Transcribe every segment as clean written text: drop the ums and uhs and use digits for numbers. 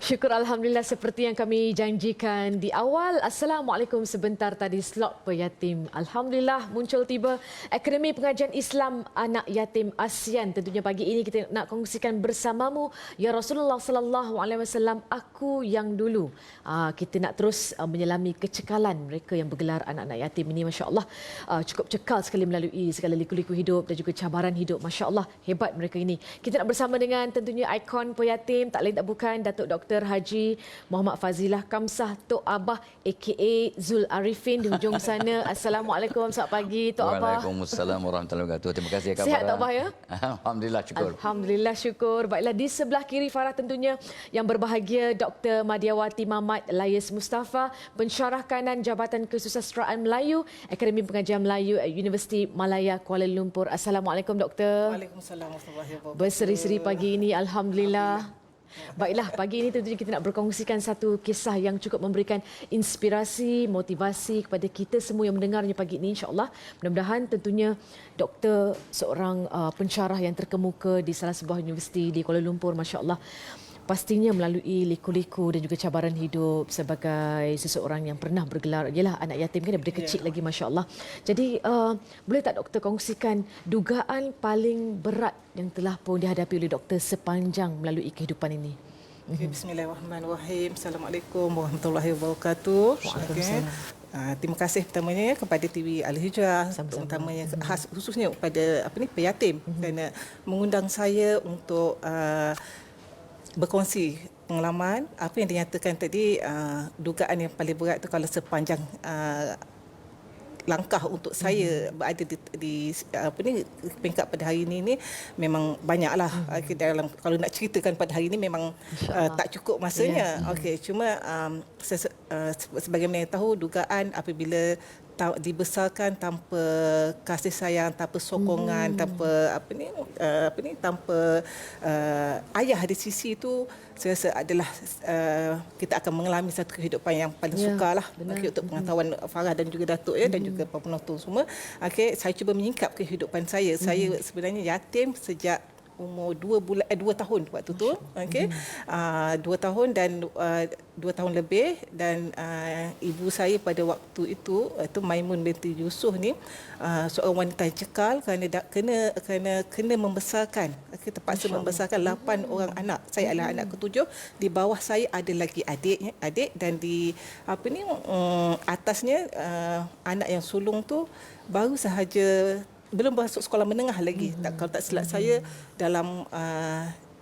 Syukur Alhamdulillah seperti yang kami janjikan di awal. Assalamualaikum sebentar tadi slot peyatim. Alhamdulillah muncul tiba Akademi Pengajian Islam Anak Yatim ASEAN. Tentunya pagi ini kita nak kongsikan bersamamu ya Rasulullah sallallahu alaihi wasallam aku yang dulu. Kita nak terus menyelami kecekalan mereka yang bergelar anak-anak yatim ini, masya-Allah. Cukup cekal sekali melalui segala liku-liku hidup dan juga cabaran hidup. Masya-Allah, hebat mereka ini. Kita nak bersama dengan tentunya ikon peyatim, tak lain tak bukan Datuk Dr. Haji Muhammad Fazilah Kamsah Tok Abah aka Zul Arifin di hujung sana. Assalamualaikum, selamat pagi Tok Abah. Waalaikumsalam warahmatullahi wabarakatuh. Terima kasih Kak Farah. Sihat Tok Abah ya? Alhamdulillah syukur. Alhamdulillah syukur. Baiklah, di sebelah kiri Farah tentunya yang berbahagia Dr. Madiawati Mamat Layis Mustafa, pensyarah kanan Jabatan Kesusasteraan Melayu, Akademi Pengajian Melayu Universiti Malaya Kuala Lumpur. Assalamualaikum Doktor. Waalaikumsalam warahmatullahi wabarakatuh. Berseri-seri pagi ini, alhamdulillah. Baiklah, pagi ini tentunya kita nak berkongsikan satu kisah yang cukup memberikan inspirasi, motivasi kepada kita semua yang mendengarnya pagi ini, insya-Allah. Mudah-mudahan tentunya doktor seorang pensyarah yang terkemuka di salah sebuah universiti di Kuala Lumpur, masya-Allah. Pastinya melalui liku-liku dan juga cabaran hidup sebagai seseorang yang pernah bergelar ialah anak yatim kan daripada kecil lagi, masya-Allah. Jadi boleh tak doktor kongsikan dugaan paling berat yang telah pun dihadapi oleh doktor sepanjang melalui kehidupan ini? Okay, bismillahirrahmanirrahim. Assalamualaikum warahmatullahi wabarakatuh. Waalaikumsalam. Terima kasih pertamanya kepada TV Al-Hijrah, terutamanya khususnya kepada peyatim kerana mengundang saya untuk berkongsi pengalaman apa yang dinyatakan tadi. Dugaan yang paling berat itu kalau sepanjang langkah untuk saya berada di peringkat pada hari ini memang banyaklah. Dalam kalau nak ceritakan pada hari ini memang tak cukup masanya. Okey, cuma sebagaimana yang tahu, dugaan apabila dibesarkan tanpa kasih sayang, tanpa sokongan, tanpa tanpa ayah di sisi itu, saya rasa adalah kita akan mengalami satu kehidupan yang paling sukarlah. Untuk pengetahuan Farah dan juga Datuk dan juga para penonton semua. Okey, saya cuba menyingkap kehidupan saya. Saya sebenarnya yatim sejak umur 2 tahun waktu tu. Okey. 2 tahun dan 2 tahun lebih, dan ibu saya pada waktu itu Maimun binti Yusof ni seorang wanita yang cekal kerana kena membesarkan. Terpaksa membesarkan 8 orang anak. Saya adalah anak ketujuh. Di bawah saya ada lagi adik, dan di atasnya anak yang sulung tu baru sahaja belum masuk sekolah menengah lagi. Kalau tak silap saya dalam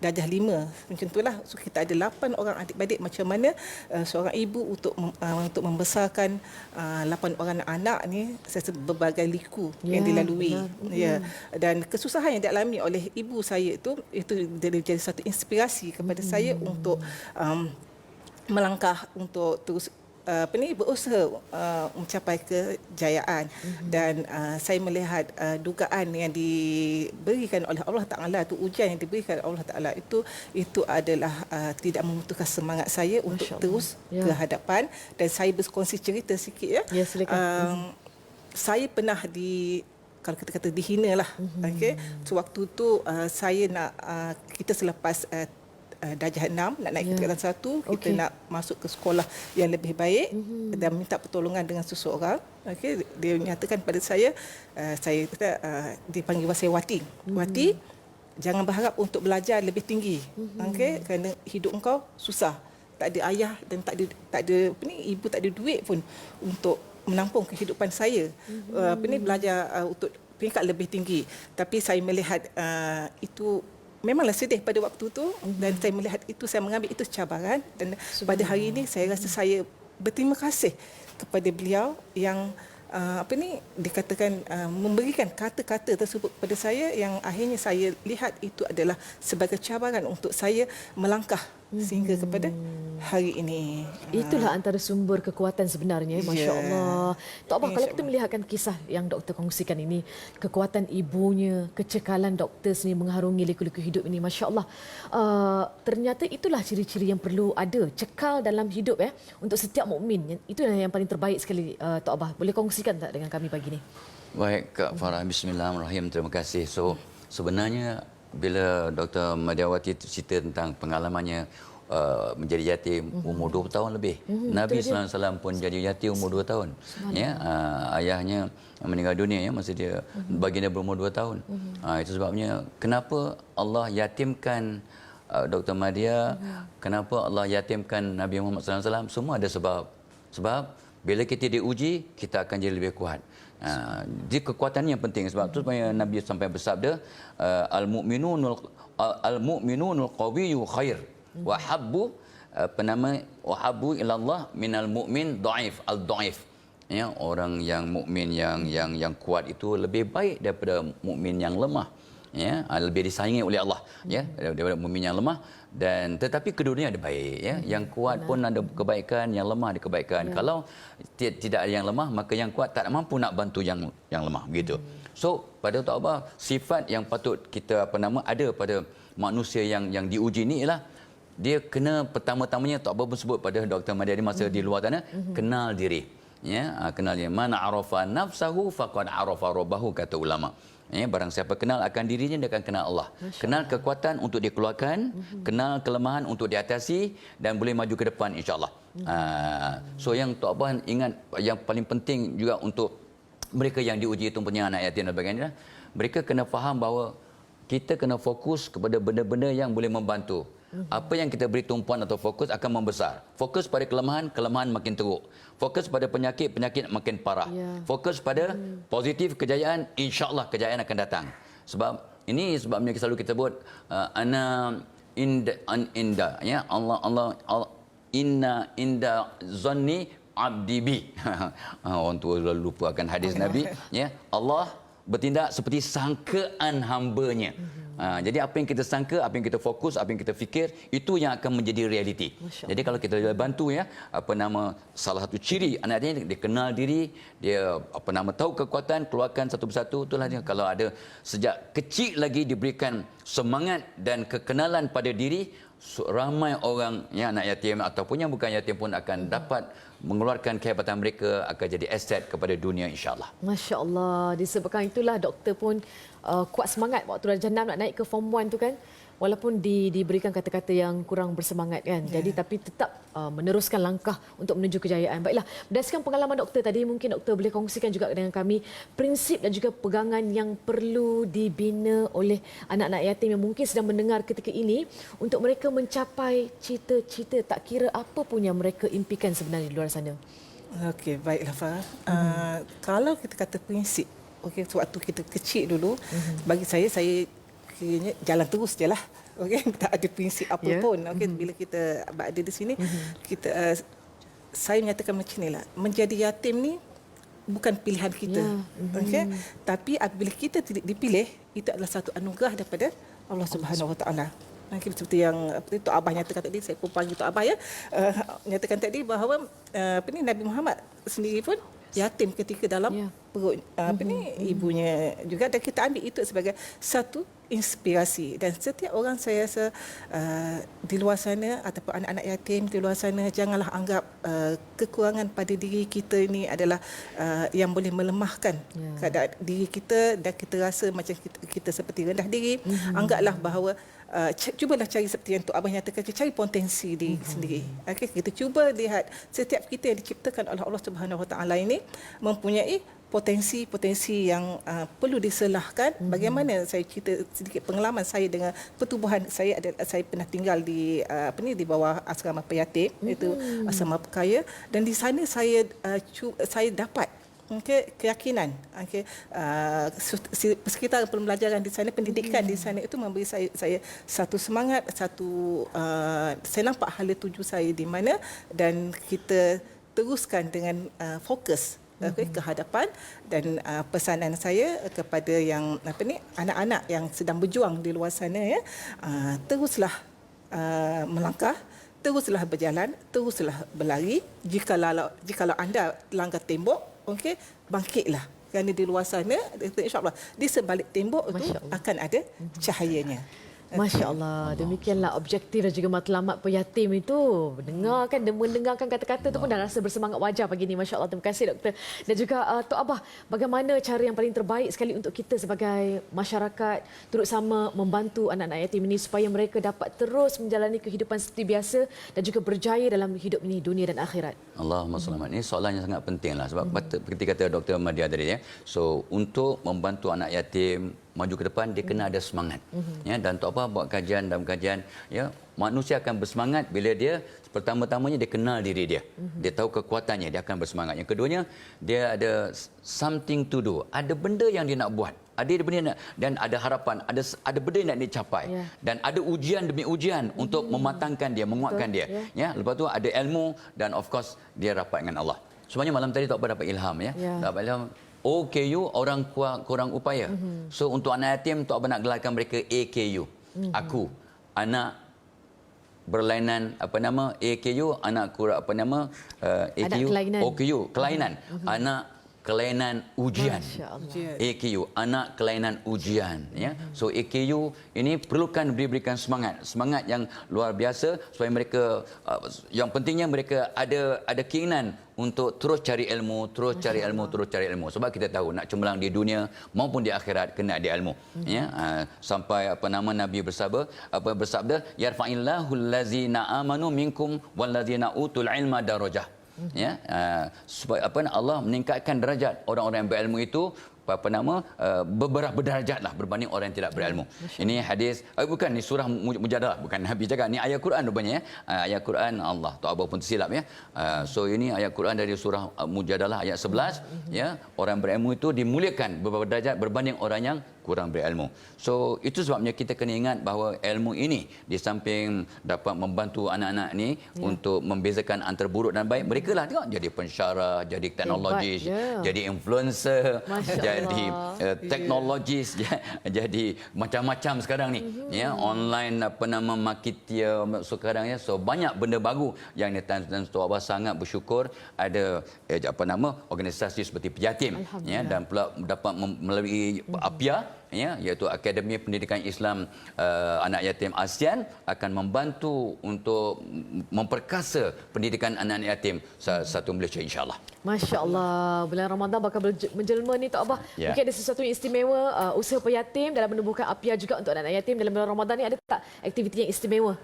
darjah 5 macam itulah. So kita ada 8 orang adik-beradik. Macam mana seorang ibu untuk membesarkan 8 orang anak ni, saya rasa berbagai liku yang dilalui. Dan kesusahan yang dialami oleh ibu saya itu jadi satu inspirasi kepada saya untuk melangkah untuk terus berusaha mencapai kejayaan. Dan saya melihat dugaan yang diberikan oleh Allah Ta'ala itu, ujian yang diberikan oleh Allah Ta'ala itu adalah tidak memutihkan semangat saya untuk terus ke hadapan. Dan saya berkongsi cerita sikit ya. Silakan. Saya pernah kalau kita kata dihina lah. Okay. So, waktu tu saya nak kita selepas darjah 6 nak naik ke tingkatan 1, kita nak masuk ke sekolah yang lebih baik dan minta pertolongan dengan seseorang. Okey, dia menyatakan pada saya kata dipanggil Wati. Wati, jangan berharap untuk belajar lebih tinggi. Okey, kerana hidup engkau susah. Tak ada ayah dan tak ada ibu, tak ada duit pun untuk menampung kehidupan saya. Belajar untuk peringkat lebih tinggi. Tapi saya melihat itu memanglah sedih pada waktu tu, dan saya melihat itu, saya mengambil itu cabaran. Dan pada hari ini saya rasa saya berterima kasih kepada beliau yang dikatakan memberikan kata-kata tersebut kepada saya, yang akhirnya saya lihat itu adalah sebagai cabaran untuk saya melangkah sehingga kepada hari ini. Itulah antara sumber kekuatan sebenarnya, masya-Allah. Tok Abah, kalau kita melihatkan kisah yang doktor kongsikan ini, kekuatan ibunya, kecekalan doktor sendiri mengharungi liku-liku hidup ini, masya-Allah. Ternyata itulah ciri-ciri yang perlu ada, cekal dalam hidup untuk setiap mukmin. Itulah yang paling terbaik sekali. Tok Abah, boleh kongsikan tak dengan kami pagi ini? Baik Kak Farah, bismillahirrahmanirrahim. Terima kasih. So sebenarnya bila Dr. Madiawati cerita tentang pengalamannya menjadi yatim umur 20 tahun lebih. Nabi sallallahu alaihi wasallam pun jadi yatim umur 2 tahun. Ya, ayahnya meninggal dunia ya masa dia baginda berumur 2 tahun. Itu sebabnya kenapa Allah yatimkan Dr. Madia, kenapa Allah yatimkan Nabi Muhammad sallallahu alaihi wasallam, semua ada sebab. Sebab bila kita diuji, kita akan jadi lebih kuat. Jadi kekuatan yang penting, sebab tu supaya Nabi sampai bersabda, al-mu'minunul qawiyyu khair wa habbu wahabbu ila Allah minal mu'min dhaif al-dhaif. Ya, orang yang mukmin yang kuat itu lebih baik daripada mukmin yang lemah. Ya, lebih disayangi oleh Allah ya daripada mukmin yang lemah. Dan tetapi kedua-duanya ada baik ya. Yang kuat pun ada kebaikan, yang lemah ada kebaikan. Kalau tidak ada yang lemah, maka yang kuat tak mampu nak bantu yang lemah begitu. So pada Tok Abah, sifat yang patut kita ada pada manusia yang diuji ni ialah dia kena pertama-tamanya Tok Abah pun sebut pada Dr. Madia di masa di luar sana, kenal diri. Ya, kenal dia. Man arafa nafsahu faqad arafa rabbahu, kata ulama. Ya, barang siapa kenal akan dirinya, dia akan kenal Allah. Kenal kekuatan untuk dikeluarkan, kenal kelemahan untuk diatasi dan boleh maju ke depan insya-Allah. So yang Tok Abah ingat yang paling penting juga untuk mereka yang diuji itu punya anak yatim dan sebagainya, mereka kena faham bahawa kita kena fokus kepada benda-benda yang boleh membantu. Apa yang kita beri tumpuan atau fokus akan membesar. Fokus pada kelemahan makin teruk. Fokus pada penyakit makin parah. Fokus pada positif kejayaan, insya-Allah kejayaan akan datang. Sebab ini sebabnya selalu kita sebut ana inda ya Allah inna inda zanni abdi bi. Orang tua selalu lupa akan hadis Nabi ya. Allah bertindak seperti sangkaan hamba-Nya. Jadi apa yang kita sangka, apa yang kita fokus, apa yang kita fikir, itu yang akan menjadi realiti. Jadi kalau kita bantu ya, salah satu ciri anak dia kenal diri, dia tahu kekuatan, keluarkan satu persatu, itulah dia. Kalau ada sejak kecil lagi diberikan semangat dan kekenalan pada diri, ramai orang yang anak yatim ataupun yang bukan yatim pun akan dapat mengeluarkan kehebatan mereka, akan jadi aset kepada dunia insya-Allah. Masya-Allah, disebabkan itulah doktor pun kuat semangat waktu darjah 6 nak naik ke form 1 tu kan. Walaupun diberikan kata-kata yang kurang bersemangat kan. Jadi tapi tetap meneruskan langkah untuk menuju kejayaan. Baiklah, berdasarkan pengalaman doktor tadi, mungkin doktor boleh kongsikan juga dengan kami prinsip dan juga pegangan yang perlu dibina oleh anak-anak yatim yang mungkin sedang mendengar ketika ini untuk mereka mencapai cita-cita tak kira apa pun yang mereka impikan sebenarnya di luar sana. Okey, baiklah Farah. Kalau kita kata prinsip, waktu kita kecil dulu, bagi saya kiranya jalan terus je lah. Tak ada prinsip apa pun. Bila kita ada di sini, saya menyatakan macam inilah. Menjadi yatim ni bukan pilihan kita. Tapi apabila kita dipilih, itu adalah satu anugerah daripada Allah Subhanahu Wa Taala. Seperti yang Tok Abah nyatakan tadi, saya kumpangi Tok Abah ya, nyatakan tadi bahawa Nabi Muhammad sendiri pun yatim ketika dalam perut ibunya juga, dan kita ambil itu sebagai satu inspirasi. Dan setiap orang saya rasa di luar sana ataupun anak-anak yatim di luar sana, janganlah anggap kekurangan pada diri kita ini adalah yang boleh melemahkan keadaan diri kita dan kita rasa macam kita seperti rendah diri. Anggaplah bahawa cubalah cari seperti yang Tok Abah nyatakan, cari potensi diri sendiri. Kita cuba lihat setiap kita yang diciptakan oleh Allah Subhanahu Wa Taala ini mempunyai potensi-potensi yang perlu diselahkan. Bagaimana saya cerita sedikit pengalaman saya dengan pertubuhan saya. Saya pernah tinggal di di bawah asrama peyatim, iaitu asrama Pekaya, dan di sana saya dapat keyakinan. Sekitar pembelajaran di sana, pendidikan di sana itu memberi saya satu semangat, saya nampak hala tuju saya di mana, dan kita teruskan dengan fokus ke hadapan. Dan pesanan saya kepada yang anak-anak yang sedang berjuang di luar sana ya, teruslah melangkah, teruslah berjalan, teruslah berlari. Jikalau anda langgar tembok, bangkitlah. Kerana di luar sana, insya-Allah di sebalik tembok itu akan ada cahayanya. Masya Allah. Demikianlah objektif dan juga matlamat peyatim itu. Mendengarkan kata-kata itu pun dah rasa bersemangat wajar pagi ini. Masya Allah. Terima kasih doktor. Dan juga Tok Abah, bagaimana cara yang paling terbaik sekali untuk kita sebagai masyarakat turut sama membantu anak-anak yatim ini supaya mereka dapat terus menjalani kehidupan seperti biasa dan juga berjaya dalam hidup ini, dunia dan akhirat. Allahumma selamat. Ini soalan yang sangat penting lah sebab seperti kata Dr. Madia tadi ya. So untuk membantu anak yatim maju ke depan dia kena ada semangat. Ya, dan Tok Abah buat kajian dalam kajian ya, manusia akan bersemangat bila dia pertama-tamanya dia kenal diri dia. Dia tahu kekuatannya, dia akan bersemangat. Yang keduanya, dia ada something to do. Ada benda yang dia nak buat. Ada benda nak, dan ada harapan, ada benda yang nak dicapai. Dan ada ujian demi ujian untuk mematangkan dia, menguatkan dia. Ya, lepas tu ada ilmu dan of course dia rapat dengan Allah. Sebenarnya malam tadi Tok Abah dapat ilham ya. Dapat ilham OKU, orang kuat kurang upaya. So untuk anak yatim Tok Abah nak gelarkan mereka AKU. Aku, anak berlainan AKU, anak kurang AKU, OKU, kelainan. Anak kelainan ujian. AKU, anak kelainan ujian ya. So AKU ini perlukan diberikan semangat yang luar biasa supaya mereka yang pentingnya mereka ada keinginan untuk terus cari ilmu, terus cari ilmu. Sebab kita tahu nak cemerlang di dunia maupun di akhirat kena ada ilmu. Ya, sampai Nabi bersabda, yarfa'illahu allazina amanu minkum wallazina utul ilma darajah. Ya, supaya Allah meningkatkan derajat orang-orang yang berilmu itu berdarajat lah berbanding orang yang tidak berilmu. Ini hadis, bukan ni surah Mujadalah, bukan Nabi cakap, ni ayat Quran rupanya ya. Ayat Quran Allah, Tok Abah pun tersilap ya. So ini ayat Quran dari surah Mujadalah ayat 11 ya, orang berilmu itu dimuliakan beberapa derajat berbanding orang yang kurang berilmu. So itu sebabnya kita kena ingat bahawa ilmu ini di samping dapat membantu anak-anak ni untuk membezakan antara buruk dan baik, mereka lah tengok jadi pensyarah, jadi teknologis, jadi influencer, jadi teknologis, jadi macam-macam sekarang ni ya, online marketer sekarang ya. So banyak benda baru yang dan Tok Abah sangat bersyukur ada organisasi seperti Pejatim ya, dan pula dapat melalui APIA ya, iaitu Akademi Pendidikan Islam Anak Yatim ASEAN akan membantu untuk memperkasa pendidikan anak-anak yatim satu Malaysia insya-Allah. Masya-Allah, bulan Ramadan bakal menjelma ni Tok Abah. Mungkin ada sesuatu yang istimewa usaha peyatim dalam menubuhkan APIA juga untuk anak-anak yatim dalam bulan Ramadan ni, ada tak aktiviti yang istimewa?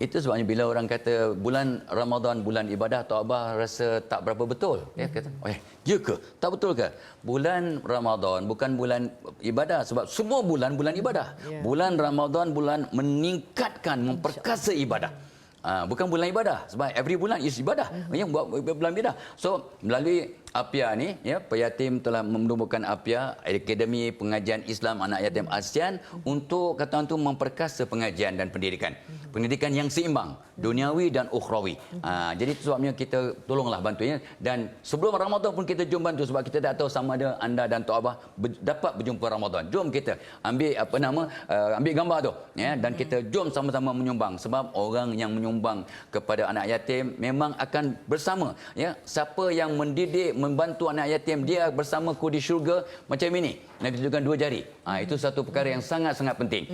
Itu sebabnya bila orang kata bulan Ramadan bulan ibadah, Tok Abah rasa tak berapa betul. Ya kata, ya ke? Tak betul ke? Bulan Ramadan bukan bulan ibadah sebab semua bulan ibadah. Bulan Ramadan bulan meningkatkan, memperkasa ibadah. Bukan bulan ibadah sebab every bulan is ibadah. Yang buat bulan ibadah. So melalui APIA ni ya, Peyatim telah menumbuhkan APIA, Akademi Pengajian Islam Anak Yatim ASEAN, untuk kata tu memperkasa pengajian dan pendidikan. Pendidikan yang seimbang, duniawi dan ukhrawi. Jadi itu sebabnya kita tolonglah bantunya, dan sebelum Ramadan pun kita jom bantu sebab kita tak tahu sama ada anda dan Tok Abah dapat berjumpa Ramadan. Jom kita ambil ambil gambar tu ya, dan kita jom sama-sama menyumbang sebab orang yang menyumbang kepada anak yatim memang akan bersama ya. Siapa yang mendidik, membantu anak yatim, dia bersamaku di syurga macam ini. Nabi tunjukkan 2 jari. Itu satu perkara yang sangat-sangat penting.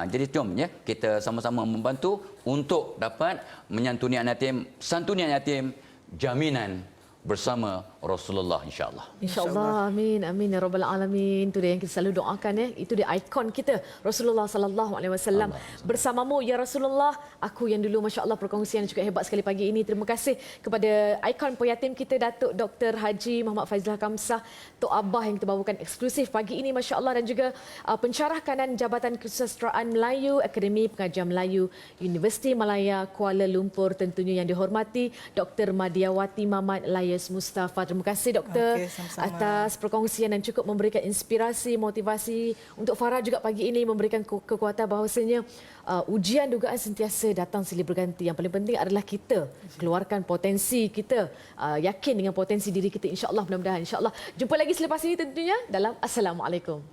Jadi jom ya, kita sama-sama membantu untuk dapat menyantuni anak yatim, santuni anak yatim, jaminan bersama Rasulullah insya-Allah. Insya-Allah, amin amin ya rabbal alamin. Itu dia yang kita selalu doakan ya. Itu dia ikon kita, Rasulullah sallallahu alaihi wasallam. Bersamamu ya Rasulullah, aku yang dulu, masya-Allah, perkongsian juga hebat sekali pagi ini. Terima kasih kepada ikon peyatim kita, Datuk Dr. Haji Muhammad Faizal Kamsah, Tok Abah yang kita bawakan eksklusif pagi ini, masya-Allah, dan juga pensyarah kanan Jabatan Kesusasteraan Melayu, Akademi Pengajian Melayu, Universiti Malaya Kuala Lumpur, tentunya yang dihormati Dr. Madiawati Mamat Layas Mustafa. Terima kasih doktor atas perkongsian dan cukup memberikan inspirasi, motivasi untuk Farah juga pagi ini, memberikan kekuatan bahawasanya ujian dugaan sentiasa datang silih berganti. Yang paling penting adalah kita keluarkan potensi kita, yakin dengan potensi diri kita, insya-Allah, mudah-mudahan insya-Allah. Jumpa lagi selepas ini tentunya dalam Assalamualaikum.